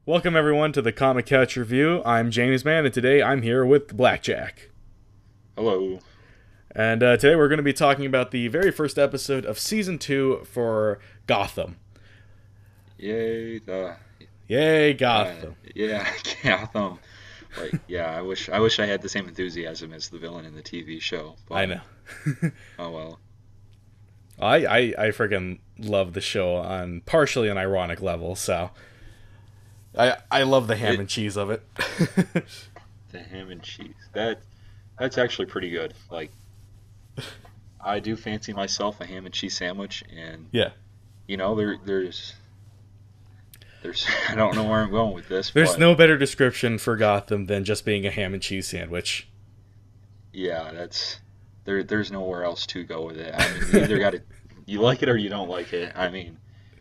Welcome everyone to the Comic Couch Review. I'm JamesMan, and today I'm here with Blackjack. Hello. And today we're going to be talking about the very first episode of Season 2 for Gotham. Yay, Gotham. Gotham. I wish I had the same enthusiasm as the villain in the TV show. But, I know. Oh well. I freaking love the show on partially an ironic level, so I love the ham and cheese of it. The ham and cheese. That's actually pretty good. Like, I do fancy myself a ham and cheese sandwich, and yeah, you know, there's I don't know where I'm going with this. There's no better description for Gotham than just being a ham and cheese sandwich. Yeah, there's nowhere else to go with it. I mean, you either you like it or you don't like it. I mean,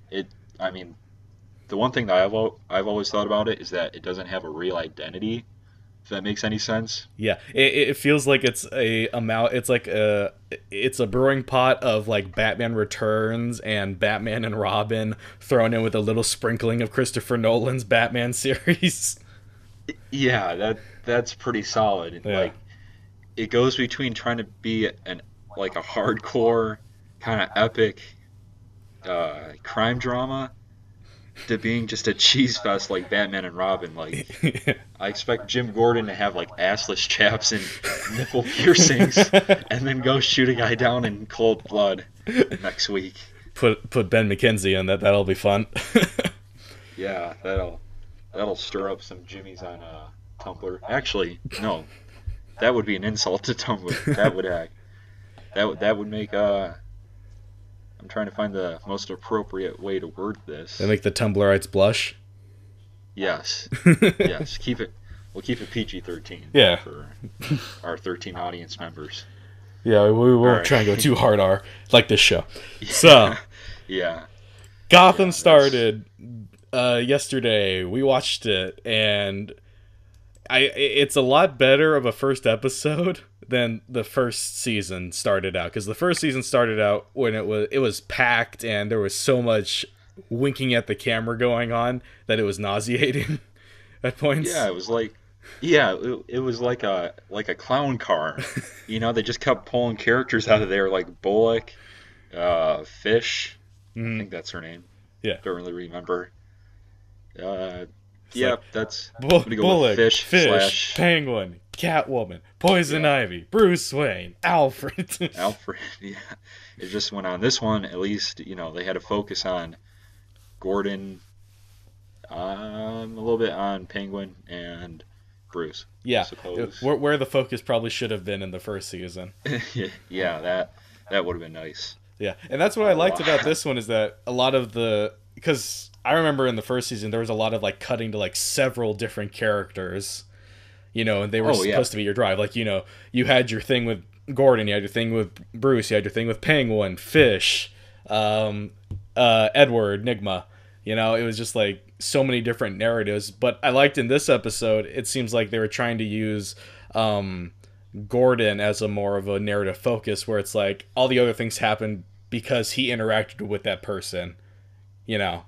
the one thing that I've always thought about it is that it doesn't have a real identity. If that makes any sense. Yeah, it feels like it's it's a brewing pot of like Batman Returns and Batman and Robin thrown in with a little sprinkling of Christopher Nolan's Batman series. Yeah, that's pretty solid. Yeah. Like, it goes between trying to be a hardcore kind of epic crime drama to being just a cheese fest like Batman and Robin. Like, I expect Jim Gordon to have like assless chaps and nipple piercings, and then go shoot a guy down in cold blood next week. Put Ben McKenzie in that. That'll be fun. Yeah, that'll stir up some Jimmies on Tumblr. Actually, no, that would be an insult to Tumblr. That would make I'm trying to find the most appropriate way to word this. They make the Tumblrites blush. Yes. Yes. We'll keep it PG-13. Yeah. For our 13 audience members. Yeah, we won't try and go too hard like this show. So. Yeah. Gotham started yesterday. We watched it, and it's a lot better of a first episode than the first season started out, because the first season started out when it was packed and there was so much winking at the camera going on that it was nauseating at points. Yeah, it was like a clown car. You know, they just kept pulling characters out of there, like Bullock, Fish. I think that's her name. Yeah, don't really remember. That's Bullock, Fish, Penguin, Catwoman, Poison Ivy, Bruce Wayne, Alfred. Yeah. It just went on. This one, at least, you know, they had to focus on Gordon, a little bit on Penguin and Bruce. Yeah, I suppose. Where the focus probably should have been in the first season. Yeah, that would have been nice. Yeah, and that's what I liked about this one, is that a lot of because I remember in the first season there was a lot of like cutting to like several different characters, you know, and they were supposed to be your drive. Like, you know, you had your thing with Gordon, you had your thing with Bruce, you had your thing with Penguin, Fish, Edward, Nigma. You know, it was just like so many different narratives. But I liked in this episode, it seems like they were trying to use Gordon as a more of a narrative focus, where it's like all the other things happened because he interacted with that person, you know.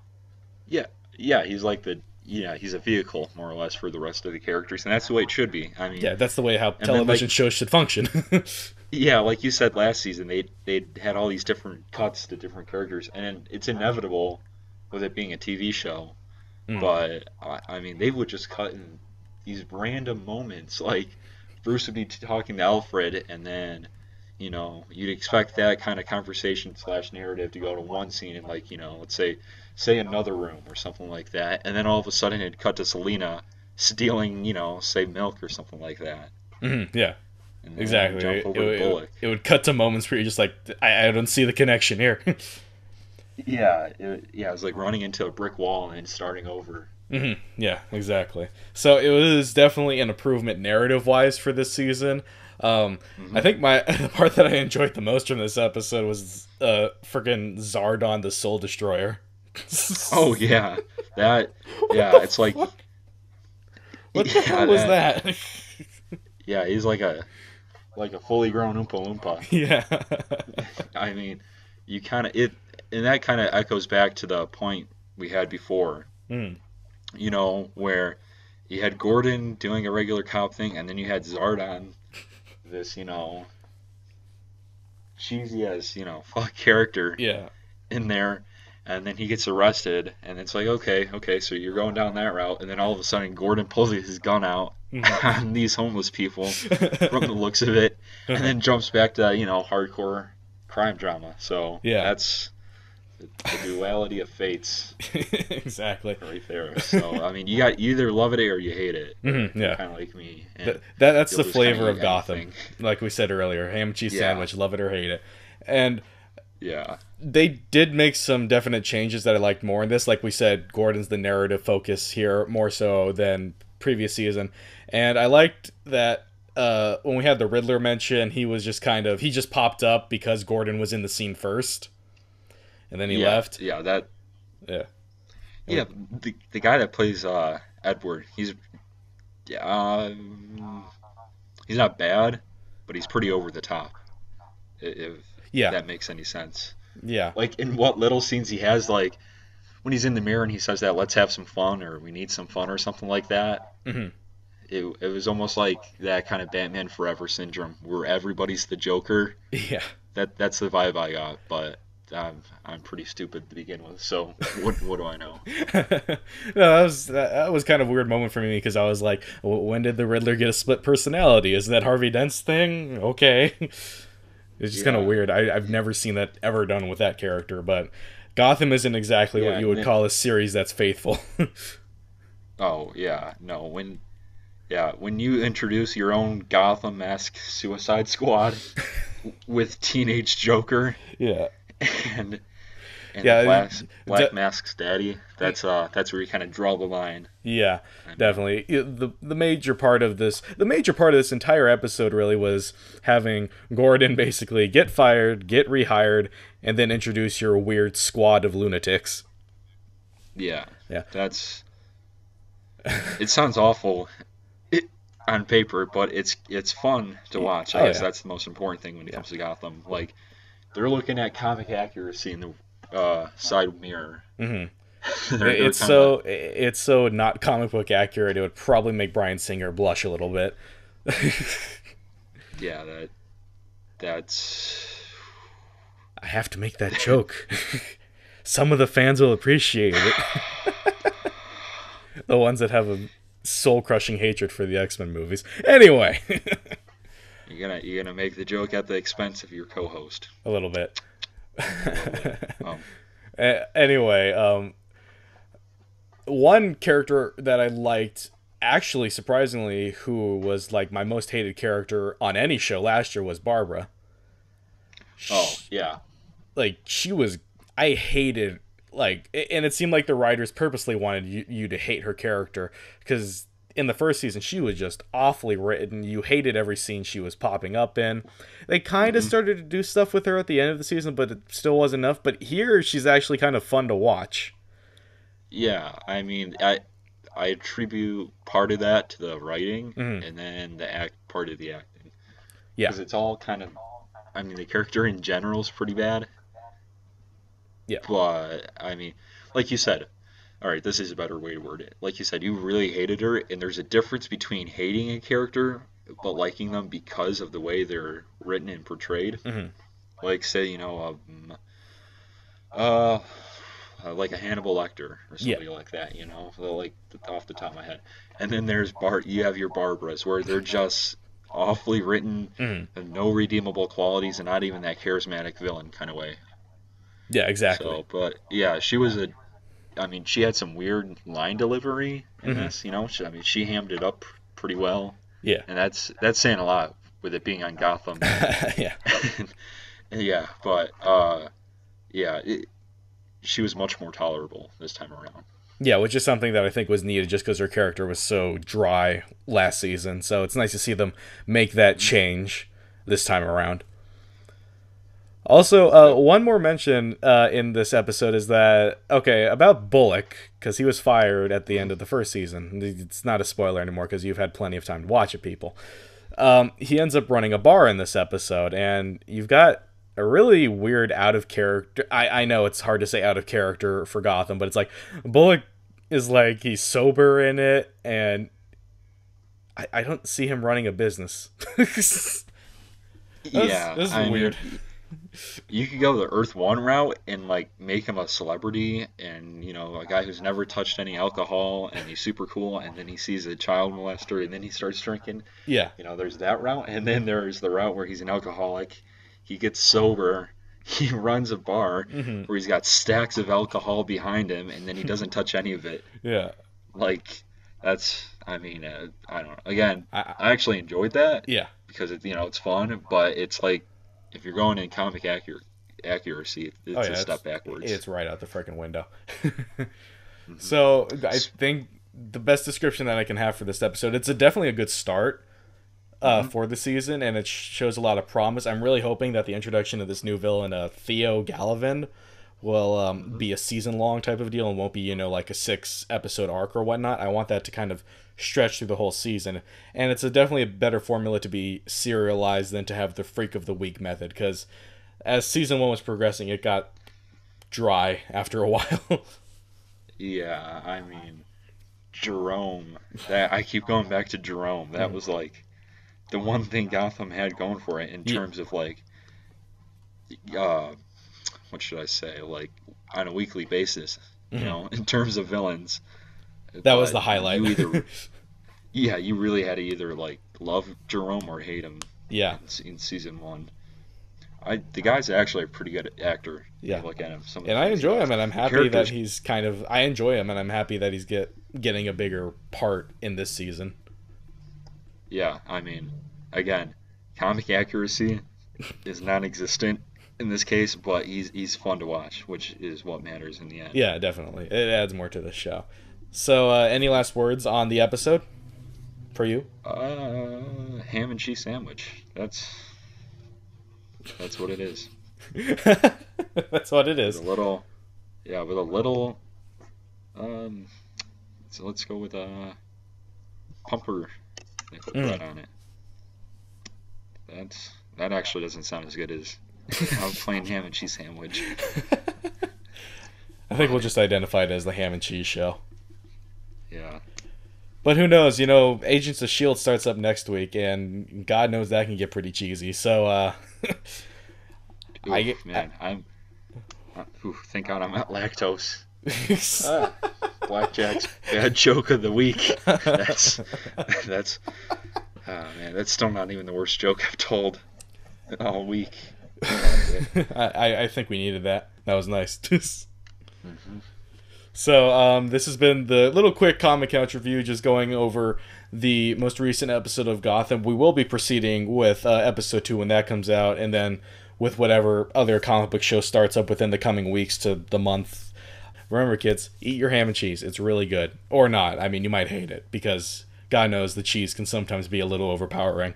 Yeah, he's like he's a vehicle, more or less, for the rest of the characters, and that's the way it should be. I mean, yeah, that's the way how television shows should function. Yeah, like you said last season, they had all these different cuts to different characters, and it's inevitable with it being a TV show. But I mean, they would just cut in these random moments, like Bruce would be talking to Alfred, and then, you know, you'd expect that kind of conversation / narrative to go to one scene in, like, you know, let's say another room or something like that, and then all of a sudden it'd cut to Selena stealing, you know, say milk or something like that. Yeah, exactly. Jump over to Bullock. It would cut to moments where you're just like, I don't see the connection here. It was like running into a brick wall and then starting over. Yeah, exactly. So it was definitely an improvement narrative-wise for this season. I think the part that I enjoyed the most from this episode was freaking Zardon the Soul Destroyer. Oh yeah, that What yeah. the It's like fuck? What the yeah hell was that that? yeah. He's like a fully grown Oompa Loompa. Yeah. I mean, you kind of it, and that kind of echoes back to the point we had before. Mm. Where you had Gordon doing a regular cop thing, and then you had Zardon, this cheesy as fuck character Yeah. in there, and then he gets arrested, and it's like, okay, so you're going down that route, and then all of a sudden Gordon pulls his gun out on these homeless people from the looks of it, and then jumps back to hardcore crime drama. So Yeah. that's the duality of fates Exactly. right there. So I mean, you either love it or you hate it. Yeah. Kind of like me. And That's you'll the just kind flavor of of eat Gotham. anything. Like we said earlier, ham and cheese Yeah. sandwich, love it or hate it. And Yeah. they did make some definite changes that I liked more in this. Like we said, Gordon's the narrative focus here more so than previous season. And I liked that when we had the Riddler mention, he was just he just popped up because Gordon was in the scene first. And then he left. Yeah. That. Yeah. Yeah. The guy that plays Edward, he's not bad, but he's pretty over the top. If Yeah. that makes any sense. Yeah. Like in what little scenes he has, like when he's in the mirror and he says that let's have some fun or we need some fun or something like that. Mm-hmm. It was almost like that kind of Batman Forever syndrome where everybody's the Joker. Yeah. That's the vibe I got, but I'm pretty stupid to begin with, so what do I know? No, that was kind of a weird moment for me because I was like, when did the Riddler get a split personality? Is that Harvey Dent's thing? Okay. It's just kind of weird. I've never seen that ever done with that character, but Gotham isn't exactly what you would call a series that's faithful. Oh, yeah. No, when you introduce your own Gotham-esque Suicide Squad with teenage Joker Yeah. and Yeah, Black Mask's daddy, that's where you kind of draw the line. Yeah, definitely. The major part of this entire episode really was having Gordon basically get fired, get rehired, and then introduce your weird squad of lunatics. Yeah. Yeah. It sounds awful on paper, but it's fun to watch. I guess that's the most important thing when it comes to Gotham. Like they're looking at comic accuracy in the side mirror. Mm-hmm. It's so not comic book accurate. It would probably make Bryan Singer blush a little bit. Yeah, that's. I have to make that joke. Some of the fans will appreciate it. The ones that have a soul-crushing hatred for the X-Men movies. Anyway. You're gonna make the joke at the expense of your co-host. A little bit. Oh. Anyway, one character that I liked, actually surprisingly, who was like my most hated character on any show last year was Barbara. Oh, yeah. Like, I hated, like, and it seemed like the writers purposely wanted you to hate her character, because in the first season, she was just awfully written. You hated every scene she was popping up in. They kind of started to do stuff with her at the end of the season, but it still wasn't enough. But here, she's actually kind of fun to watch. Yeah, I mean, I attribute part of that to the writing, and then the part of the acting. Yeah. Because it's all kind of, I mean, the character in general is pretty bad. Yeah. But, I mean, like you said, all right, this is a better way to word it. Like you said, you really hated her, and there's a difference between hating a character but liking them because of the way they're written and portrayed. Like, say, like a Hannibal Lecter or somebody like that, like off the top of my head. And then there's you have your Barbaras, where they're just awfully written, and no redeemable qualities, and not even that charismatic villain kind of way. Yeah, exactly. So, but yeah, she had some weird line delivery in this, she hammed it up pretty well. Yeah. And that's saying a lot with it being on Gotham. Yeah. Yeah, but she was much more tolerable this time around. Yeah, which is something that I think was needed just because her character was so dry last season. So it's nice to see them make that change this time around. Also, So, one more mention in this episode is that, okay, about Bullock, because he was fired at the end of the first season. It's not a spoiler anymore because you've had plenty of time to watch it, people. He ends up running a bar in this episode, and you've got a really weird out of character. I know it's hard to say out of character for Gotham, but it's like Bullock is like he's sober in it, and I don't see him running a business. yeah, This is I weird. mean, you could go the Earth One route and like make him a celebrity and a guy who's never touched any alcohol and he's super cool and then he sees a child molester and then he starts drinking. Yeah. There's that route and then there's the route where he's an alcoholic. He gets sober. He runs a bar Mm-hmm. where he's got stacks of alcohol behind him and then he doesn't touch any of it. Yeah. Like I mean, I don't know. Again, I I actually enjoyed that yeah. because it's fun, but it's like if you're going in comic accuracy, Oh it's a yeah. step backwards. It's right out the freaking window. Hmm. So I think the best description that I can have for this episode, it's definitely a good start Hmm. for the season, and it shows a lot of promise. I'm really hoping that the introduction of this new villain, Theo Gallivan, will Hmm. be a season long type of deal and won't be like a 6 episode arc or whatnot. I want that to kind of stretch through the whole season, and it's definitely a better formula to be serialized than to have the freak of the week method, because as season 1 was progressing, it got dry after a while. Yeah, I mean, Jerome. That I keep going back to Jerome. That Mm. was like the one thing Gotham had going for it in Yeah, terms of like, uh, what should I say? Like on a weekly basis, mhm. in terms of villains. That was But the highlight. you either, yeah, you really had to either like love Jerome or hate him Yeah, in season one. The guy's actually a pretty good actor. If yeah, you look at him, some of the and I things he enjoy does. him, and I'm The happy that characters, he's kind of. I enjoy him, and I'm happy that he's getting a bigger part in this season. yeah, I mean, again, comic accuracy is non-existent in this case, but he's fun to watch, which is what matters in the end. Yeah, definitely, it adds more to the show. So, any last words on the episode for you? Ham and cheese sandwich. That's what it is. That's what it With is. a little, yeah, with a little. Um, so let's go with pumper. They put Mm. bread on it. That actually doesn't sound as good as a plain ham and cheese sandwich. I think we'll just identify it as the ham and cheese show. Yeah. But who knows? Agents of Shield starts up next week, and God knows that can get pretty cheesy. So, I, Oof, man, thank God I'm not lactose. I Ah, Blackjack's bad joke of the week. That's oh man, that's still not even the worst joke I've told all week. I think we needed that. That was nice. Hmm. So, this has been the little quick comic couch review, just going over the most recent episode of Gotham. We will be proceeding with episode 2 when that comes out, and then with whatever other comic book show starts up within the coming weeks to the month. Remember, kids, eat your ham and cheese. It's really good. Or not. I mean, you might hate it, because God knows the cheese can sometimes be a little overpowering.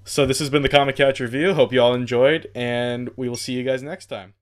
So this has been the Comic Couch Review. Hope you all enjoyed, and we will see you guys next time.